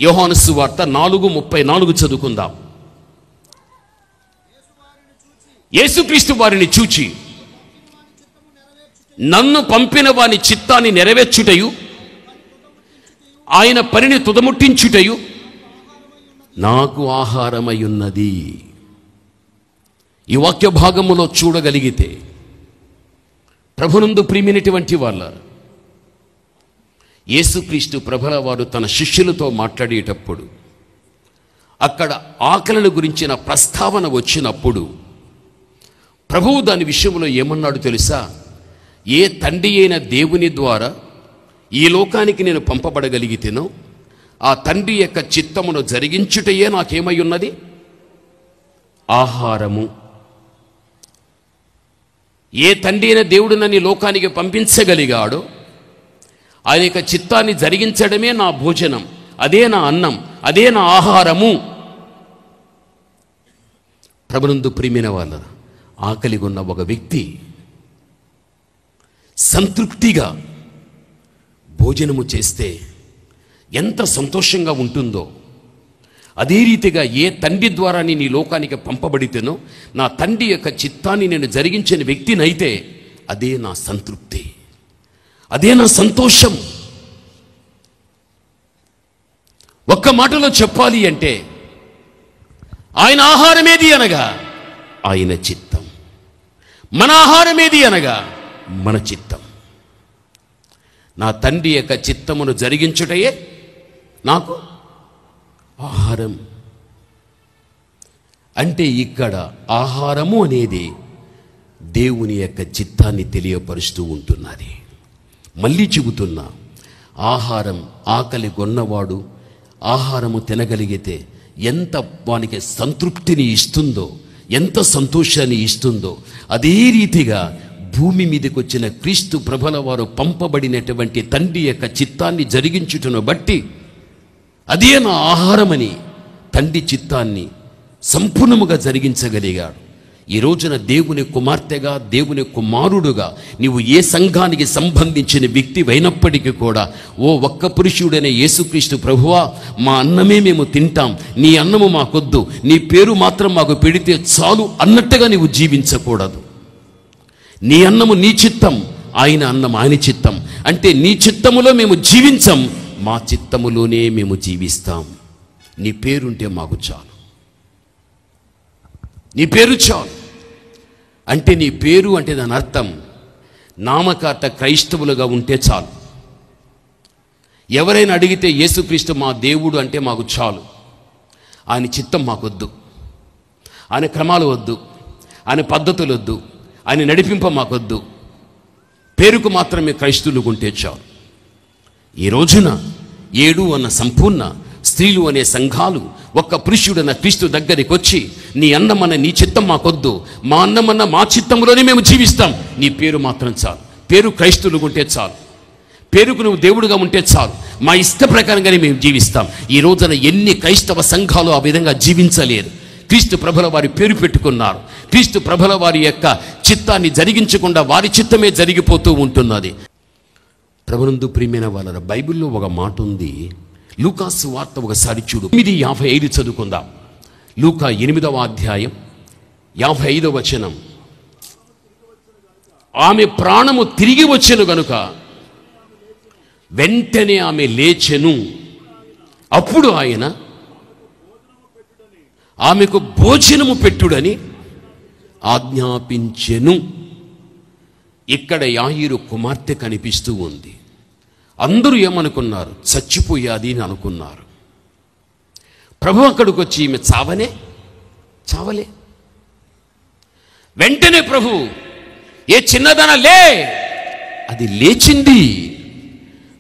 యోహాను సువార్త 4:34 చదువుకుందాం. యేసుక్రీస్తు వారిని చూచి నన్ను పంపిన వాని చిత్తాన్ని నెరవేర్చుటయు ఆయన పనిని తుదముట్టించుటయు నాకు ఆహారమై ఉన్నది. ఈ వాక్య భాగములో చూడగలిగితే ప్రభునందు ప్రియమైనటువంటి వాళ్ళ యేసుక్రీస్తు ప్రభుల వారు తన శిష్యులతో మాట్లాడేటప్పుడు అక్కడ ఆకలిని గురించిన ప్రస్తావన వచ్చినప్పుడు ప్రభువు దాని విషయంలో ఏమన్నాడు తెలుసా? ఏ తండ్రి అయిన దేవుని ద్వారా ఈ లోకానికి నేను పంపబడగలిగితేనో ఆ తండ్రి యొక్క చిత్తమును జరిగించుటయే నాకేమై ఉన్నది? ఆహారము. ఏ తండ్రి అయిన దేవుడు నన్ను లోకానికి పంపించగలిగాడో ఆయన యొక్క చిత్తాన్ని జరిగించడమే నా భోజనం, అదే నా అన్నం, అదే నా ఆహారము. ప్రభునందు ప్రియమైన వాళ్ళ ఆకలిగా ఉన్న ఒక వ్యక్తి సంతృప్తిగా భోజనము చేస్తే ఎంత సంతోషంగా ఉంటుందో, అదే రీతిగా ఏ తండ్రి ద్వారా నేను ఈ లోకానికి పంపబడితేనో నా తండ్రి యొక్క చిత్తాన్ని నేను జరిగించిన వ్యక్తినైతే అదే నా సంతృప్తి, అదే నా సంతోషం. ఒక్క మాటలో చెప్పాలి అంటే ఆయన ఆహారమేది అనగా ఆయన చిత్తం, మన ఆహారమేది అనగా మన చిత్తం. నా తండ్రి యొక్క చిత్తమును జరిగించుటయే నాకు ఆహారం. అంటే ఇక్కడ ఆహారము అనేది దేవుని యొక్క చిత్తాన్ని తెలియపరుస్తూ ఉంటున్నది. మళ్ళీ చెబుతున్నా, ఆహారం ఆకలి కొన్నవాడు ఆహారము తినగలిగితే ఎంత వానికి సంతృప్తిని ఇస్తుందో, ఎంత సంతోషాన్ని ఇస్తుందో, అదే రీతిగా భూమి మీదకి వచ్చిన క్రీస్తు ప్రభుల వారు పంపబడినటువంటి తండ్రి యొక్క చిత్తాన్ని జరిగించుటను బట్టి అదే నా ఆహారమని తండ్రి చిత్తాన్ని సంపూర్ణముగా జరిగించగలిగాడు. ఈ రోజున దేవుని కుమార్తెగా, దేవుని కుమారుడుగా నీవు ఏ సంఘానికి సంబంధించిన వ్యక్తి అయినప్పటికీ కూడా, ఓ ఒక్క పురుషుడైన యేసుక్రీస్తు ప్రభువా, మా అన్నమే మేము తింటాం, నీ అన్నము మాకొద్దు, నీ పేరు మాత్రం మాకు పెడితే చాలు అన్నట్టుగా నీవు జీవించకూడదు. నీ అన్నము నీ చిత్తం, ఆయన అన్నం ఆయన చిత్తం. అంటే నీ చిత్తములో మేము జీవించం, మా చిత్తములోనే మేము జీవిస్తాం. నీ పేరుంటే మాకు చాలు, నీ పేరు చాలు. అంటే నీ పేరు అంటే దాని అర్థం నామకార్థ క్రైస్తవులుగా ఉంటే చాలు. ఎవరైనా అడిగితే యేసుక్రీస్తు మా దేవుడు అంటే మాకు చాలు, ఆయన చిత్తం మాకొద్దు, ఆయన క్రమాలు వద్దు, ఆయన పద్ధతులు వద్దు, ఆయన నడిపింప మాకొద్దు, పేరుకు మాత్రమే క్రైస్తవులుగా ఉంటే చాలు. ఈ రోజున 7 అన్న సంపూర్ణ స్త్రీలు అనే సంఘాలు ఒక్క పురుషుడన్న క్రీస్తు దగ్గరికి వచ్చి, నీ అన్నమన్న నీ చిత్తం మాకొద్దు, మా అన్నమన్న మా చిత్తంలోనే మేము జీవిస్తాం, నీ పేరు మాత్రం చాలు, పేరు క్రైస్తవులుగా ఉంటే చాలు, పేరుకు నువ్వు దేవుడుగా ఉంటే చాలు, మా ఇష్ట ప్రకారంగానే మేము జీవిస్తాం. ఈ రోజున ఎన్ని క్రైస్తవ సంఘాలు ఆ విధంగా జీవించలేరు. క్రీస్తు ప్రభుల వారి పేరు పెట్టుకున్నారు, క్రీస్తు ప్రభుల వారి యొక్క చిత్తాన్ని జరిగించకుండా వారి చిత్తమే జరిగిపోతూ ఉంటున్నది. ప్రభునందు ప్రియమైన వాళ్ళ బైబిల్లో ఒక మాట ఉంది. లూకా సువార్త ఒకసారి చూడు, 8:55 చదువుకుందాం. లూకా 8వ అధ్యాయం 55వ వచనం. ఆమె ప్రాణము తిరిగి వచ్చెను గనుక వెంటనే ఆమె లేచెను. అప్పుడు ఆయన ఆమెకు భోజనము పెట్టుడని ఆజ్ఞాపించెను. ఇక్కడ యాయిరు కుమార్తె కనిపిస్తూ ఉంది. అందరూ ఏమనుకున్నారు? చచ్చిపోయాది అని అనుకున్నారు. ప్రభు అక్కడికి వచ్చి ఈమె చావలే. వెంటనే ప్రభు, ఏ చిన్నదన లే, అది లేచింది.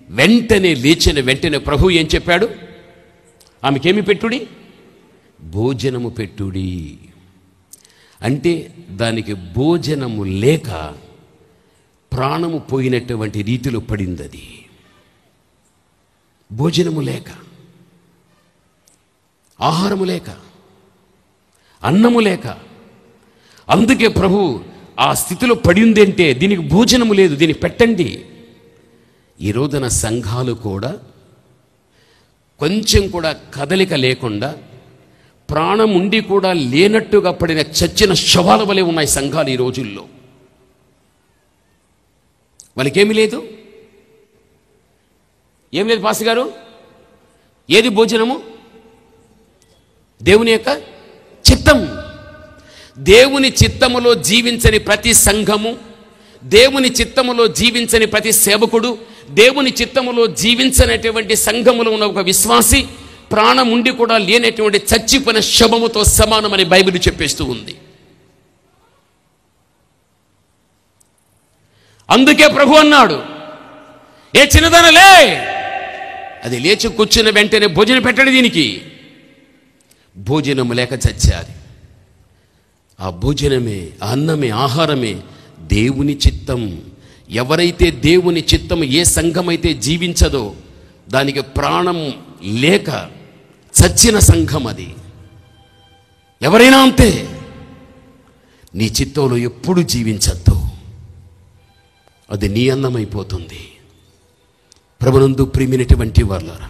వెంటనే లేచిన వెంటనే ప్రభు ఏం చెప్పాడు? ఆమెకేమి పెట్టుడి? భోజనము పెట్టుడి. అంటే దానికి భోజనము లేక ప్రాణము పోయినటువంటి రీతిలో పడింది. అది భోజనము లేక, ఆహారము లేక, అన్నము లేక. అందుకే ప్రభు ఆ స్థితిలో పడింది. అంటే దీనికి భోజనము లేదు, దీనికి పెట్టండి. ఈ రోజున సంఘాలు కూడా కొంచెం కూడా కదలిక లేకుండా, ప్రాణం ఉండి కూడా లేనట్టుగా పడిన చచ్చిన శవాల వలె ఉన్నాయి సంఘాలు ఈ రోజుల్లో. వాళ్ళకేమీ లేదు, ఏం లేదు పాస్ గారు. ఏది భోజనము? దేవుని యొక్క చిత్తం. దేవుని చిత్తములో జీవించని ప్రతి సంఘము, దేవుని చిత్తములో జీవించని ప్రతి సేవకుడు, దేవుని చిత్తములో జీవించనటువంటి సంఘములో ఉన్న ఒక విశ్వాసి ప్రాణం ఉండి కూడా లేనటువంటి చచ్చిపోయిన శవముతో సమానమని బైబిల్ చెప్పేస్తూ ఉంది. అందుకే ప్రభు అన్నాడు, ఏ చిన్నదనలే, అది లేచి కూర్చున్న వెంటనే భోజనం పెట్టండి. దీనికి భోజనము లేక చచ్చాది. ఆ భోజనమే, ఆ అన్నమే, ఆహారమే దేవుని చిత్తం. ఎవరైతే దేవుని చిత్తం, ఏ సంఘమైతే జీవించదో దానికి ప్రాణం లేక చచ్చిన సంఘం అది. ఎవరైనా అంతే. నీ చిత్తంలో ఎప్పుడు జీవించద్దు, అది నీ అన్నమైపోతుంది. ప్రభునందు ప్రియమైనటువంటి వారలారా,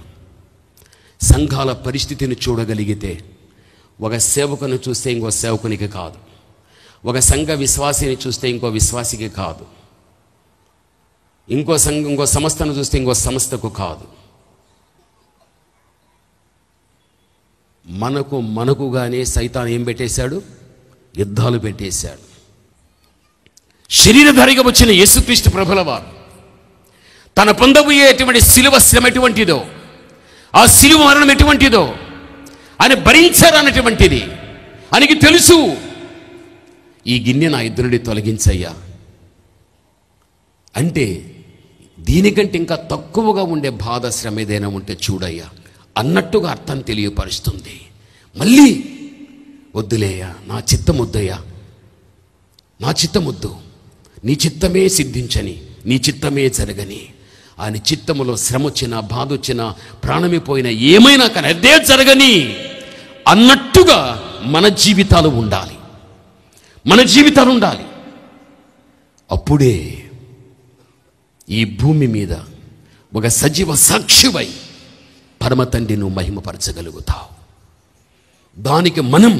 సంఘాల పరిస్థితిని చూడగలిగితే ఒక సేవకుని చూస్తే ఇంకో సేవకునికి కాదు, ఒక సంఘ విశ్వాసిని చూస్తే ఇంకో విశ్వాసికి కాదు, ఇంకో సంస్థను చూస్తే ఇంకో సంస్థకు కాదు. మనకుగానే సైతాన్ ఏం పెట్టేశాడు? యుద్ధాలు పెట్టేశాడు. శరీరధారిగా వచ్చిన యేసుక్రీస్తు ప్రభుల వారు తన పొందబోయేటువంటి శిలువ శ్రమ ఎటువంటిదో, ఆ శిలువ మరణం ఎటువంటిదో అని భరించారన్నటువంటిది ఆయనకి తెలుసు. ఈ గిన్నె నా ఎదురు నుండి తొలగించయ్యా అంటే దీనికంటే ఇంకా తక్కువగా ఉండే బాధ, శ్రమ ఏదైనా ఉంటే చూడయ్యా అన్నట్టుగా అర్థం తెలియపరుస్తుంది. మళ్ళీ వద్దులేయ్యా, నా చిత్తం వద్దయ్యా, నా చిత్తం వద్దు, నీ చిత్తమే సిద్ధించని, నీ చిత్తమే జరగని. ఆయన చిత్తములో శ్రమ వచ్చినా, బాధ వచ్చినా, ప్రాణమైపోయినా, ఏమైనా కానీ అదే జరగని అన్నట్టుగా మన జీవితాలు ఉండాలి, మన జీవితాలు ఉండాలి. అప్పుడే ఈ భూమి మీద ఒక సజీవ సాక్షివై పరమ తండ్రి నువ్వు మహిమపరచగలుగుతావు. దానికి మనం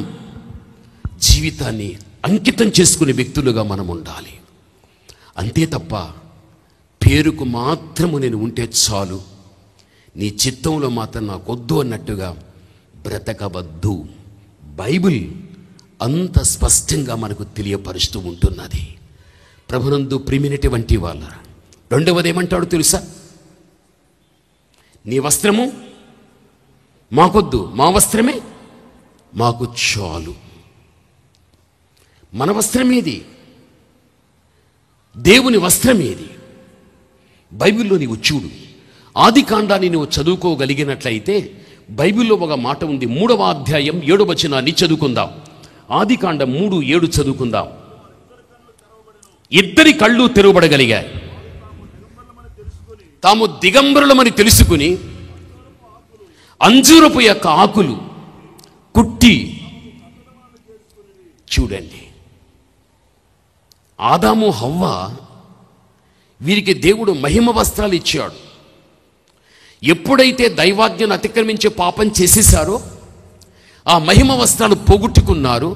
జీవితాన్ని అంకితం చేసుకునే వ్యక్తులుగా మనం ఉండాలి. అంతే తప్ప పేరుకు మాత్రము నేను ఉంటే చాలు, నీ చిత్తంలో మాత్రం నాకు వద్దు అన్నట్టుగా బ్రతకవద్దు. బైబిల్ అంత స్పష్టంగా మనకు తెలియపరుస్తూ ఉంటున్నది. ప్రభునందు ప్రియమైనటువంటి వాళ్ళ రెండవది ఏమంటాడు తెలుసా? నీ వస్త్రము మాకొద్దు, మా వస్త్రమే మాకు చాలు. మన వస్త్రం ఏది? దేవుని వస్త్రం ఏది? బైబిల్లో నీవు చూడు. ఆది కాండాన్ని నువ్వు చదువుకోగలిగినట్లయితే బైబిల్లో ఒక మాట ఉంది. 3వ అధ్యాయం 7వ వచనాన్ని చదువుకుందాం. ఆది కాండం 3:7 చదువుకుందాం. ఇద్దరి కళ్ళు తెరవబడగలిగాయి. తాము దిగంబరులమని తెలుసుకుని అంజూరపు యొక్క ఆకులు కుట్టి, చూడండి, ఆదాము హవ్వ వీరికి దేవుడు మహిమ వస్త్రాలు ఇచ్చాడు. ఎప్పుడైతే దైవాజ్ఞను అతిక్రమించి పాపం చేసేశారో ఆ మహిమ వస్త్రాలు పోగొట్టుకున్నారు.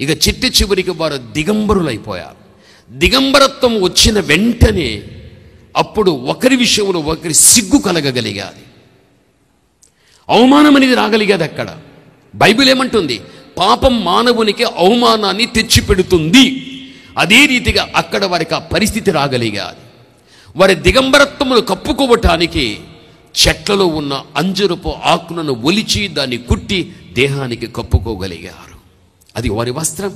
ఇక చివరికి వారు దిగంబరులైపోయారు. దిగంబరత్వం వచ్చిన వెంటనే అప్పుడు ఒకరి విషయంలో ఒకరి సిగ్గు కలగగలిగాది, అవమానం అనేది రాగలిగేది. అక్కడ బైబిల్ ఏమంటుంది? పాపం మానవునికి అవమానాన్ని తెచ్చిపెడుతుంది. అదే రీతిగా అక్కడ వారికి ఆ పరిస్థితి రాగలిగాది. వారి దిగంబరత్వమును కప్పుకోవటానికి చెట్లలో ఉన్న అంజురపు ఆకులను ఒలిచి దాన్ని కుట్టి దేహానికి కప్పుకోగలిగారు. అది వారి వస్త్రం.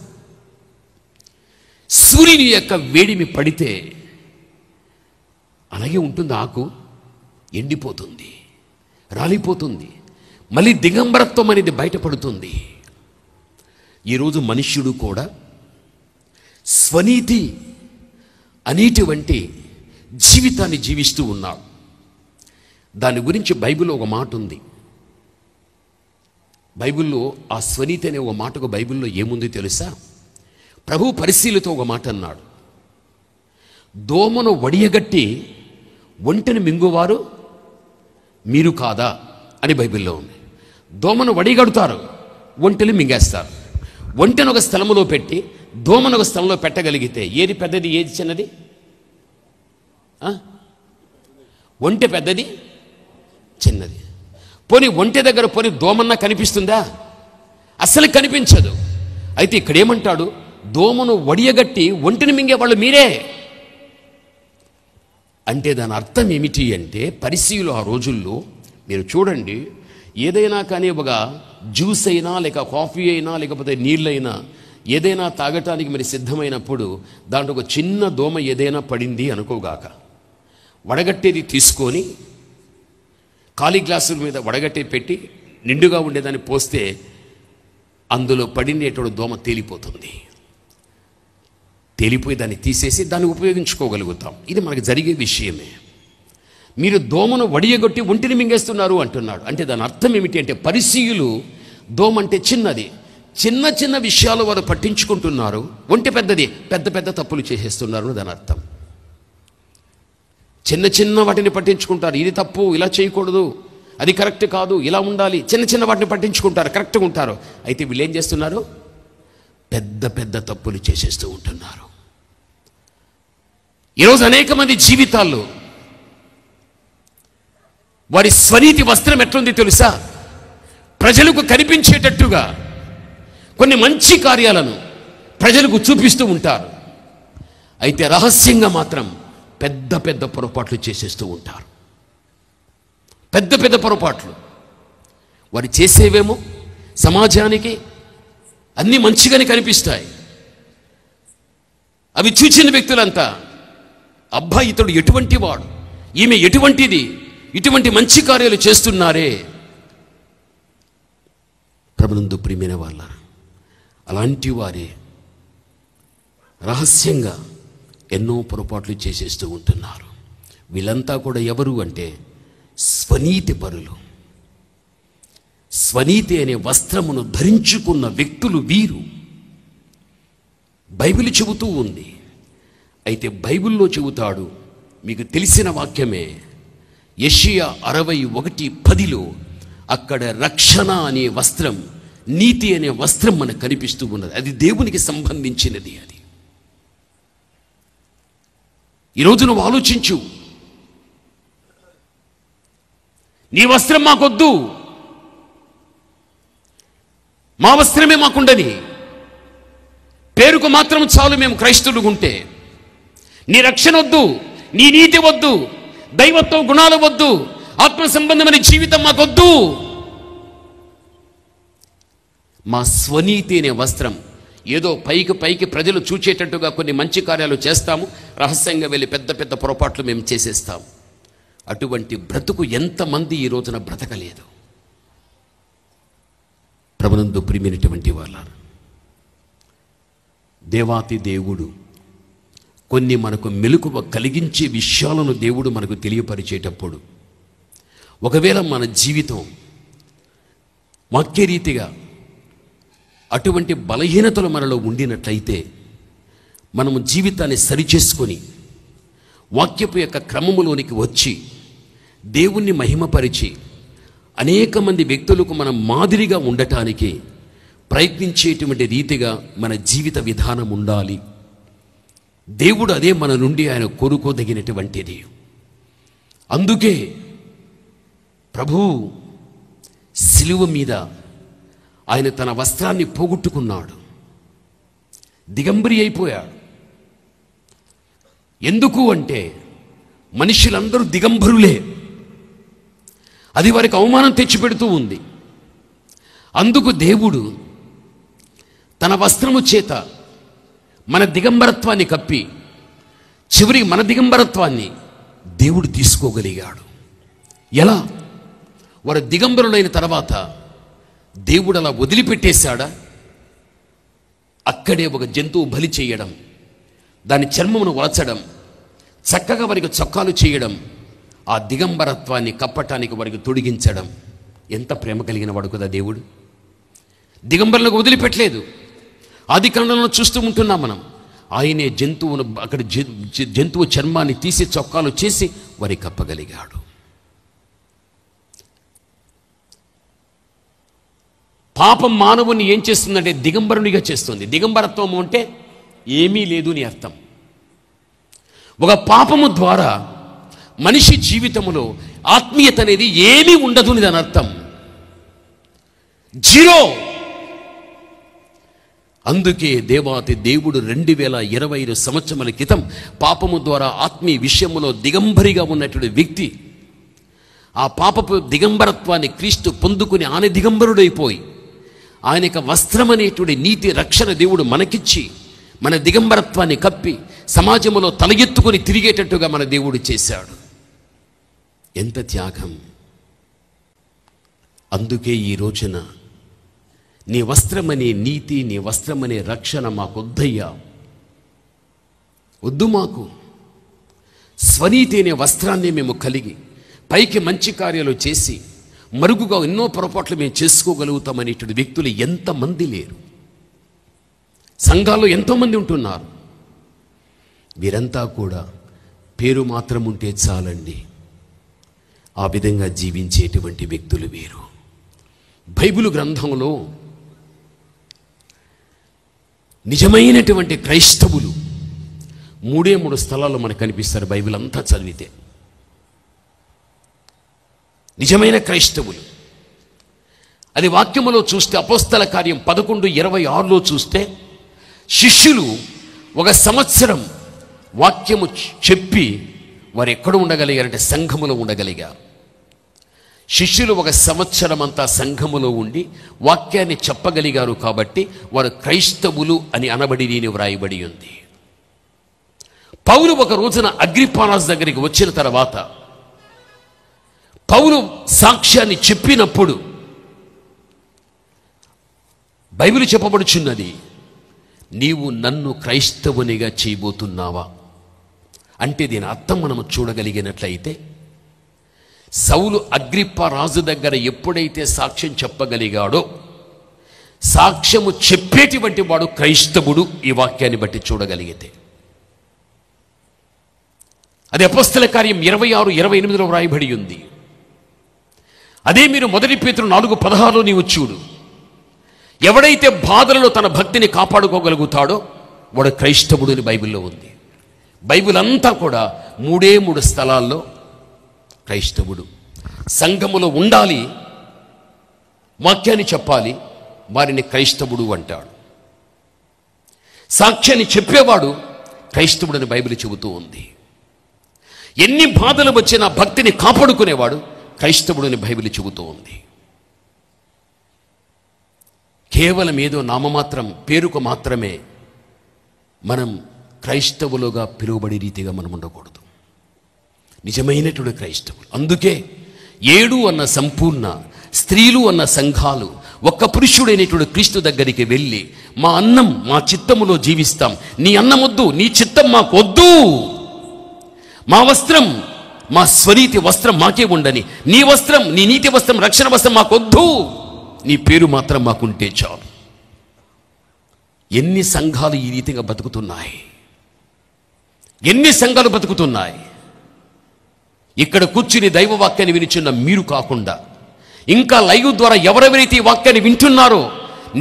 సూర్యుని యొక్క వేడిమి పడితే అలాగే ఉంటుంది, ఆకు ఎండిపోతుంది, రాలిపోతుంది, మళ్ళీ దిగంబరత్వం అనేది బయటపడుతుంది. ఈరోజు మనుష్యుడు కూడా స్వనీతి అనేటువంటి జీవితాన్ని జీవిస్తూ ఉన్నాడు. దాని గురించి బైబిల్లో ఒక మాట ఉంది. బైబిల్లో ఆ స్వనీతి అనే ఒక మాటకు బైబిల్లో ఏముంది తెలుసా? ప్రభు పరిశీలితో ఒక మాట అన్నాడు, దోమను వడియగట్టి ఒంటెను మింగువారు మీరు కాదా అని బైబిల్లో ఉంది. దోమను వడిగడుతారు, ఒంటెలు మింగేస్తారు. ఒంటెను ఒక స్థలంలో పెట్టి దోమను ఒక స్థలంలో పెట్టగలిగితే ఏది పెద్దది, ఏది చిన్నది? ఒంటె పెద్దది, చిన్నది. పోనీ ఒంటె దగ్గర పోనీ దోమన్నా కనిపిస్తుందా? అస్సలు కనిపించదు. అయితే ఇక్కడేమంటాడు? దోమను వడియగట్టి ఒంటిని మింగేవాళ్ళు మీరే. అంటే దాని అర్థం ఏమిటి అంటే, పరిసయ్యులు ఆ రోజుల్లో మీరు చూడండి, ఏదైనా కానీ ఒక జ్యూస్ అయినా లేక కాఫీ అయినా లేకపోతే నీళ్ళైనా ఏదైనా తాగటానికి మరి సిద్ధమైనప్పుడు దాంట్లో ఒక చిన్న దోమ ఏదైనా పడింది అనుకోగాక, వడగట్టేది తీసుకొని ఖాళీ గ్లాసుల మీద వడగట్టే పెట్టి నిండుగా ఉండేదాన్ని పోస్తే అందులో పడినటువంటి దోమ తేలిపోతుంది. తేలిపోయి దాన్ని తీసేసి దాన్ని ఉపయోగించుకోగలుగుతాం. ఇది మనకు జరిగే విషయమే. మీరు దోమను వడియగొట్టి ఒంటిని మింగేస్తున్నారు అంటున్నాడు. అంటే దాని అర్థం ఏమిటి అంటే, పరిసయ్యులు దోమ అంటే చిన్నది, చిన్న చిన్న విషయాలు వారు పట్టించుకుంటున్నారు, ఒంటి పెద్దది, పెద్ద పెద్ద తప్పులు చేసేస్తున్నారు దాని అర్థం. చిన్న చిన్న వాటిని పట్టించుకుంటారు, ఇది తప్పు, ఇలా చేయకూడదు, అది కరెక్ట్ కాదు, ఇలా ఉండాలి, చిన్న చిన్న వాటిని పట్టించుకుంటారు, కరెక్ట్గా ఉంటారు. అయితే వీళ్ళు ఏం చేస్తున్నారు? పెద్ద పెద్ద తప్పులు చేసేస్తూ ఉంటున్నారు. ఈరోజు అనేక మంది జీవితాల్లో వారి స్వనీతి వస్త్రం ఎట్లుంది తెలుసా? ప్రజలకు కనిపించేటట్టుగా కొన్ని మంచి కార్యాలను ప్రజలకు చూపిస్తూ ఉంటారు. అయితే రహస్యంగా మాత్రం పెద్ద పెద్ద పొరపాట్లు చేసేస్తూ ఉంటారు. పెద్ద పెద్ద పొరపాట్లు వారు చేసేవేమో సమాజానికి అన్నీ మంచిగానే కనిపిస్తాయి. అవి చూచిన వ్యక్తులంతా, అబ్బా ఇతడు ఎటువంటి వాడు, ఈమె ఎటువంటిది, ఇటువంటి మంచి కార్యాలు చేస్తున్నారే. ప్రభునందు ప్రియమైన వాళ్ళ, అలాంటి వారే రహస్యంగా ఎన్నో పొరపాట్లు చేసేస్తూ ఉంటున్నారు. వీళ్ళంతా కూడా ఎవరు అంటే స్వనీతి పరులు. స్వనీతి అనే వస్త్రమును ధరించుకున్న వ్యక్తులు వీరు. బైబిల్ చెబుతూ ఉంది. అయితే బైబిల్లో చెబుతాడు, మీకు తెలిసిన వాక్యమే, యెషయా 61:10లో అక్కడ రక్షణ అనే వస్త్రం, నీతి అనే వస్త్రం మనకు కనిపిస్తూ ఉన్నది. అది దేవునికి సంబంధించినది. అది ఈరోజు నువ్వు ఆలోచించు, నీ వస్త్రం మాకొద్దు, మా వస్త్రమే మాకుండని, పేరుకు మాత్రం చాలు మేము క్రైస్తవులు ఉంటే, నీ రక్షణ వద్దు, నీ నీతి వద్దు, దైవత్వ గుణాలు వద్దు, ఆత్మ సంబంధమైన జీవితం మాకొద్దు. మా స్వనీతి అనే వస్త్రం, ఏదో పైకి పైకి ప్రజలు చూచేటట్టుగా కొన్ని మంచి కార్యాలు చేస్తాము, రహస్యంగా వెళ్ళి పెద్ద పెద్ద పొరపాట్లు మేము చేసేస్తాము. అటువంటి బ్రతుకు ఎంతమంది ఈ రోజున బ్రతకలేదు. ప్రభునందు ప్రియమైనటువంటి వాళ్ళ, దేవాతి దేవుడు కొన్ని మనకు మెలకువ కలిగించే విషయాలను దేవుడు మనకు తెలియపరిచేటప్పుడు, ఒకవేళ మన జీవితం వాక్యరీతిగా అటువంటి బలహీనతలు మనలో ఉండినట్లయితే, మనము జీవితాన్ని సరిచేసుకొని వాక్యపు యొక్క క్రమములోనికి వచ్చి దేవుణ్ణి మహిమపరిచి అనేక మంది వ్యక్తులకు మనం మాదిరిగా ఉండటానికి ప్రయత్నించేటువంటి రీతిగా మన జీవిత విధానం ఉండాలి. దేవుడు అదే మన నుండి ఆయన కోరుకోదగినటువంటిది. అందుకే ప్రభువు సిలువ మీద ఆయన తన వస్త్రాన్ని పోగొట్టుకున్నాడు, దిగంబరి అయిపోయాడు. ఎందుకు అంటే మనుషులందరూ దిగంబరులే, అది వారికి అవమానం తెచ్చిపెడుతూ ఉంది. అందుకు దేవుడు తన వస్త్రము చేత మన దిగంబరత్వాన్ని కప్పి, చివరికి మన దిగంబరత్వాన్ని దేవుడు తీసుకోగలిగాడు. ఎలా? వారు దిగంబరులైన తర్వాత దేవుడు అలా వదిలిపెట్టేశాడా? అక్కడే ఒక జంతువు బలి చేయడం, దాని చర్మమును వలచడం, చక్కగా వారికి చొక్కాలు చేయడం, ఆ దిగంబరత్వాన్ని కప్పటానికి వారికి తొడిగించడం. ఎంత ప్రేమ కలిగిన వాడు కదా దేవుడు. దిగంబరులకు వదిలిపెట్టలేదు. ఆది కాండంలో చూస్తూ ఉంటున్నాం మనం. ఆయనే జంతువును, అక్కడ జంతువు చర్మాన్ని తీసి చొక్కాలు చేసి వారికి కప్పగలిగాడు. పాపం మానవుని ఏం చేస్తుందంటే దిగంబరునిగా చేస్తుంది. దిగంబరత్వము అంటే ఏమీ లేదు అని అర్థం. ఒక పాపము ద్వారా మనిషి జీవితంలో ఆత్మీయత అనేది ఏమీ ఉండదు అని దాని అర్థం. జీరో. అందుకే దేవాతి దేవుడు 2025 సంవత్సరాల క్రితం పాపము ద్వారా ఆత్మీయ విషయంలో దిగంబరిగా ఉన్నటువంటి వ్యక్తి ఆ పాపపు దిగంబరత్వాన్ని క్రీస్తు పొందుకుని ఆయన దిగంబరుడైపోయి ఆయన యొక్క వస్త్రం అనేటువంటి నీతి రక్షణ దేవుడు మనకిచ్చి మన దిగంబరత్వాన్ని కప్పి సమాజంలో తల ఎత్తుకొని తిరిగేటట్టుగా మన దేవుడు చేశాడు. ఎంత త్యాగం! అందుకే ఈ రోజున నీ వస్త్రమనే నీతి, నీ వస్త్రమనే రక్షణ మాకొద్దయ్యా, వద్దు మాకు. స్వనీతి అనే వస్త్రాన్ని మేము కలిగి పైకి మంచి కార్యాలు చేసి మరుగుగా ఎన్నో పొరపాట్లు మేము చేసుకోగలుగుతామనేటువంటి వ్యక్తులు ఎంతమంది లేరు. సంఘాల్లో ఎంతోమంది ఉంటున్నారు. వీరంతా కూడా పేరు మాత్రం ఉంటే చాలండి, ఆ విధంగా జీవించేటువంటి వ్యక్తులు వీరు. బైబిలు గ్రంథంలో నిజమైనటువంటి క్రైస్తవులు 3 స్థలాల్లో మనకు కనిపిస్తారు. బైబిల్ అంతా చదివితే నిజమైన క్రైస్తవులు అది వాక్యములో చూస్తే అపోస్తల కార్యం 11:26లో చూస్తే శిష్యులు 1 సంవత్సరం వాక్యము చెప్పి వారు ఎక్కడ ఉండగలిగారంటే సంఘములో ఉండగలిగారు. శిష్యులు 1 సంవత్సరం అంతా సంఘములో ఉండి వాక్యాన్ని చెప్పగలిగారు కాబట్టి వారు క్రైస్తవులు అని అనబడి నేను వ్రాయబడి ఉంది. పౌలు ఒక రోజున అగ్రిప్పారాజు దగ్గరికి వచ్చిన తర్వాత పౌలు సాక్ష్యాన్ని చెప్పినప్పుడు బైబిల్ చెప్పబడుచున్నది, నీవు నన్ను క్రైస్తవునిగా చేయబోతున్నావా అంటే దీని అర్థం మనము చూడగలిగినట్లయితే సౌలు అగ్రిప్ప రాజు దగ్గర ఎప్పుడైతే సాక్ష్యం చెప్పగలిగాడో సాక్ష్యము చెప్పేటువంటి వాడు క్రైస్తవుడు. ఈ వాక్యాన్ని బట్టి చూడగలిగితే అది అపోస్తల కార్యం 26-28లో వ్రాయబడి ఉంది. అదే మీరు 1 పేతురు 4:16లో నీవు చూడు. ఎవడైతే బాధలలో తన భక్తిని కాపాడుకోగలుగుతాడో వాడు క్రైస్తవుడు అని బైబిల్లో ఉంది. బైబిల్ అంతా కూడా 3 స్థలాల్లో క్రైస్తవుడు సంఘములో ఉండాలి, వాక్యాన్ని చెప్పాలి, వారిని క్రైస్తవుడు అంటాడు. సాక్ష్యాన్ని చెప్పేవాడు క్రైస్తవుడని బైబిల్ చెబుతూ ఉంది. ఎన్ని బాధలు వచ్చినా భక్తిని కాపాడుకునేవాడు క్రైస్తవుడని బైబిల్ చెబుతూ ఉంది. కేవలం ఏదో నామమాత్రం పేరుకు మాత్రమే మనం క్రైస్తవులుగా పిలువబడే రీతిగా మనం ఉండకూడదు. నిజమైనటువంటి క్రైస్తవులు. అందుకే 7 అన్న సంపూర్ణ స్త్రీలు అన్న సంఘాలు ఒక్క పురుషుడైనటువంటి క్రీస్తు దగ్గరికి వెళ్ళి మా అన్నం మా చిత్తములో జీవిస్తాం, నీ అన్నం వద్దు, నీ చిత్తం మాకు వద్దు, మా వస్త్రం మా స్వనీతి వస్త్రం మాకే ఉండని, నీ వస్త్రం నీ నీతి వస్త్రం రక్షణ వస్త్రం మాకొద్దు, నీ పేరు మాత్రం మాకుంటే చాలు. ఎన్ని సంఘాలు ఈ రీతిగా బతుకుతున్నాయి, ఎన్ని సంఘాలు బతుకుతున్నాయి. ఇక్కడ కూర్చుని దైవవాక్యాన్ని వినిచున్న మీరు కాకుండా ఇంకా లైవ్ ద్వారా ఎవరెవరైతే ఈ వాక్యాన్ని వింటున్నారో,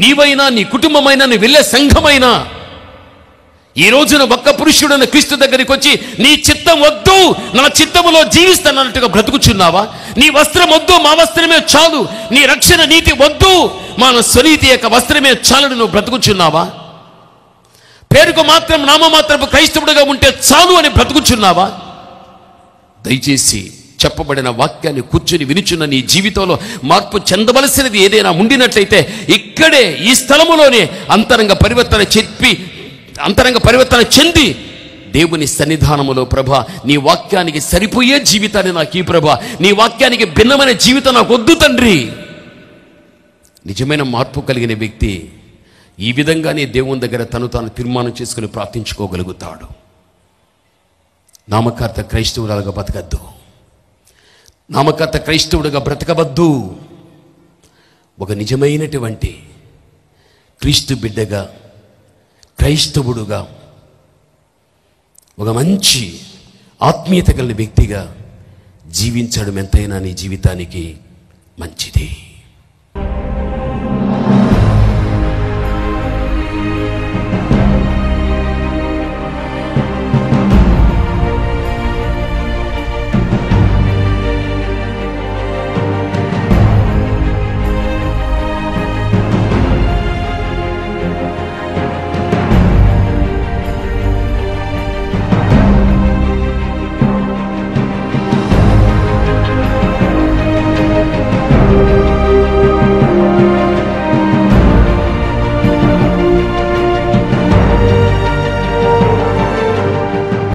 నీవైనా నీ కుటుంబమైనా నీ వెళ్ళే సంఘమైనా ఈ రోజున ఒక్క పురుషుడైన క్రీస్తు దగ్గరికి వచ్చి నీ చిత్తం వద్దు, నా చిత్తములో జీవిస్తానన్నట్టుగా బ్రతుకుచున్నావా? నీ వస్త్రం వద్దు, మా వస్త్రమే చాలు, నీ రక్షణ నీతి వద్దు, మన స్వనీతి యొక్క వస్త్రమే చాలని నువ్వు బ్రతుకుచున్నావా? పేరుకు మాత్రం నామమాత్రపు క్రైస్తవుడిగా ఉంటే చాలు అని బ్రతుకుచున్నావా? దయచేసి చెప్పబడిన వాక్యాన్ని కూర్చుని వినుచున్న నీ జీవితంలో మార్పు చెందవలసినది ఏదైనా ఉండినట్లయితే ఇక్కడే ఈ స్థలములోనే అంతరంగ పరివర్తన చెంది దేవుని సన్నిధానములో ప్రభా నీ వాక్యానికి సరిపోయే జీవితాన్ని నాకు ఈ ప్రభా, నీ వాక్యానికి భిన్నమైన జీవితం నాకు వద్దు తండ్రి. నిజమైన మార్పు కలిగిన వ్యక్తి ఈ విధంగానే దేవుని దగ్గర తను తాను తీర్మానం చేసుకుని ప్రార్థించుకోగలుగుతాడు. నామకార్థ క్రైస్తవురాలుగా బతకద్దు, నామకార్థ క్రైస్తవుడిగా బ్రతకవద్దు. ఒక నిజమైనటువంటి క్రీస్తు బిడ్డగా క్రైస్తవుడుగా ఒక మంచి ఆత్మీయత కలిగిన వ్యక్తిగా జీవించడం ఎంతైనా నీ జీవితానికి మంచిది.